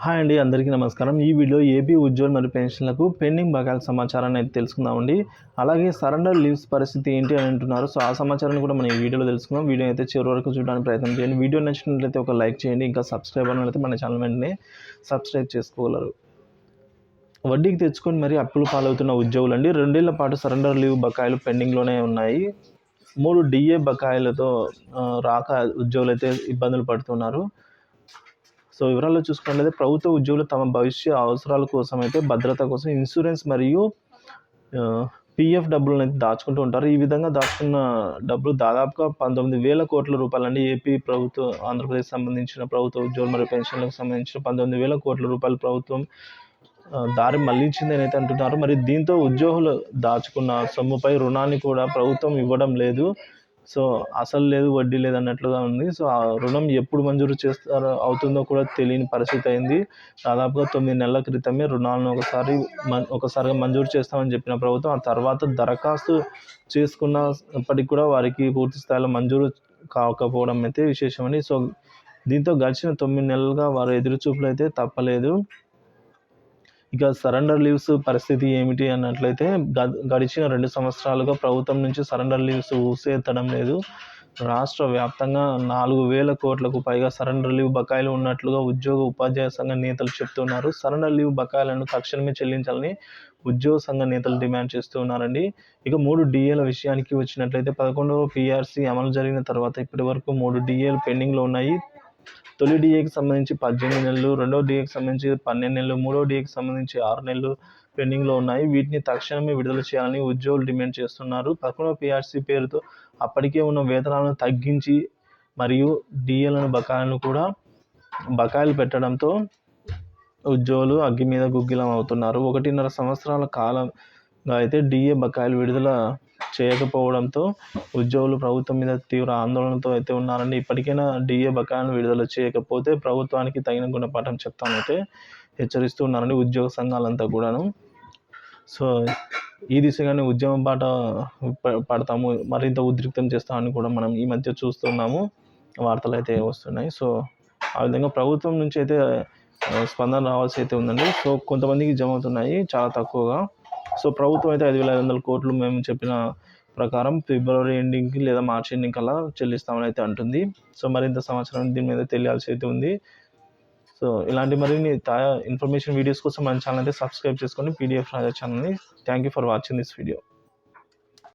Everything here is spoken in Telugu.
హాయ్ అండి, అందరికీ నమస్కారం. ఈ వీడియో ఏపీ ఉద్యోగులు మరియు పెన్షన్లకు పెండింగ్ బకాయిల సమాచారాన్ని అయితే తెలుసుకుందామండి. అలాగే సరెండర్ లీవ్స్ పరిస్థితి ఏంటి అని అంటున్నారు. సో ఆ సమాచారాన్ని కూడా మనం ఈ వీడియోలో తెలుసుకుందాం. వీడియో అయితే చివరి వరకు చూడడానికి ప్రయత్నం చేయండి. వీడియో నచ్చినట్లయితే ఒక లైక్ చేయండి. ఇంకా సబ్స్క్రైబ్ అన్నట్లయితే మన ఛానల్ వెంటనే సబ్స్క్రైబ్ చేసుకోగలరు. వడ్డీకి తెచ్చుకొని మరీ అప్పులు పాలవుతున్న ఉద్యోగులండి 2 ఏళ్ల పాటు సరెండర్ లీవ్ బకాయిలు పెండింగ్లోనే ఉన్నాయి. 3 డిఏ బకాయిలతో రాక ఉద్యోగులైతే ఇబ్బందులు పడుతున్నారు. సో వివరాల్లో చూసుకున్నట్లయితే ప్రభుత్వ ఉద్యోగులు తమ భవిష్య అవసరాల కోసం అయితే భద్రత కోసం ఇన్సూరెన్స్ మరియు పీఎఫ్ డబ్బులను అయితే దాచుకుంటూ ఉంటారు. ఈ విధంగా దాచుకున్న డబ్బులు దాదాపుగా 19,000 కోట్ల రూపాయలండి. ఏపీ ప్రభుత్వం, ఆంధ్రప్రదేశ్ సంబంధించిన ప్రభుత్వ ఉద్యోగులు మరియు పెన్షన్లకు సంబంధించిన 19,000 కోట్ల రూపాయలు ప్రభుత్వం దారి మళ్లించింది అని అయితే అంటున్నారు. మరి దీంతో ఉద్యోగులు దాచుకున్న సొమ్ముపై రుణాన్ని కూడా ప్రభుత్వం ఇవ్వడం లేదు. సో అసలు లేదు, వడ్డీ లేదు అన్నట్లుగా ఉంది. సో ఆ రుణం ఎప్పుడు మంజూరు అవుతుందో కూడా తెలియని పరిస్థితి అయింది. దాదాపుగా 9 నెలల క్రితమే రుణాలను ఒకసారిగా మంజూరు చేస్తామని చెప్పిన ప్రభుత్వం ఆ తర్వాత దరఖాస్తు చేసుకున్నప్పటికీ కూడా వారికి పూర్తి స్థాయిలో మంజూరు కాకపోవడం అయితే విశేషమని. సో దీంతో గడిచిన 9 నెలలుగా వారు ఎదురుచూపులు అయితే తప్పలేదు. ఇక సరెండర్ లీవ్స్ పరిస్థితి ఏమిటి అన్నట్లయితే గడిచిన 2 సంవత్సరాలుగా ప్రభుత్వం నుంచి సరెండర్ లీవ్స్ ఊసేత్తడం లేదు. రాష్ట్ర వ్యాప్తంగా 4,000 కోట్లకు పైగా సరెండర్ లీవ్ బకాయిలు ఉన్నట్లుగా ఉద్యోగ ఉపాధ్యాయ సంఘ నేతలు చెప్తున్నారు. సరెండర్ లీవ్ బకాయిలను తక్షణమే చెల్లించాలని ఉద్యోగ సంఘ నేతలు డిమాండ్ చేస్తూ ఉన్నారండి. ఇక 3 డిఏల విషయానికి వచ్చినట్లయితే 11వ పీఆర్సీ అమలు జరిగిన తర్వాత ఇప్పటి వరకు 3 డిఏలు పెండింగ్లో ఉన్నాయి. తొలి డిఏకి సంబంధించి 18 నెలలు, రెండవ డిఏకి సంబంధించి 12 నెలలు, మూడవ డిఏకి సంబంధించి 6 నెలలు పెండింగ్లో ఉన్నాయి. వీటిని తక్షణమే విడుదల చేయాలని ఉద్యోగులు డిమాండ్ చేస్తున్నారు. 11వ పీఆర్సీ పేరుతో అప్పటికే ఉన్న వేతనాలను తగ్గించి మరియు డిఏలను బకాయిలు పెట్టడంతో ఉద్యోగులు అగ్గి మీద గుగ్గిలం అవుతున్నారు. 1.5 సంవత్సరాల కాలంగా అయితే డిఏ బకాయిలు విడుదల చేయకపోవడంతో ఉద్యోగులు ప్రభుత్వం మీద తీవ్ర ఆందోళనతో అయితే ఉన్నారండి. ఇప్పటికైనా డిఏ బకాయిలను విడుదల చేయకపోతే ప్రభుత్వానికి తగిన గుణపాఠం చెప్తానైతే హెచ్చరిస్తూ ఉన్నారండి ఉద్యోగ సంఘాలంతా కూడాను. సో ఈ దిశగానే ఉద్యమం బాట పడతాము, మరింత ఉద్రిక్తం చేస్తామని కూడా మనం ఈ మధ్య చూస్తున్నాము, వార్తలు అయితే వస్తున్నాయి. సో ఆ విధంగా ప్రభుత్వం నుంచి అయితే స్పందన రావాల్సి అయితే ఉందండి. సో కొంతమందికి జమ అవుతున్నాయి, చాలా తక్కువగా. సో ప్రభుత్వం అయితే 5,500 కోట్లు మేము చెప్పిన ప్రకారం ఫిబ్రవరి ఎండింగ్కి లేదా మార్చి ఎండింగ్ కల్లా చెల్లిస్తామని అయితే అంటుంది. సో మరింత సమాచారం దీని మీద తెలియాల్సి అయితే ఉంది. సో ఇలాంటి మరిన్ని ఇన్ఫర్మేషన్ వీడియోస్ కోసం మన ఛానల్ అయితే సబ్స్క్రైబ్ చేసుకోండి, పీడిఎఫ్ రాజా ఛానల్ని. Thank you for watching this video.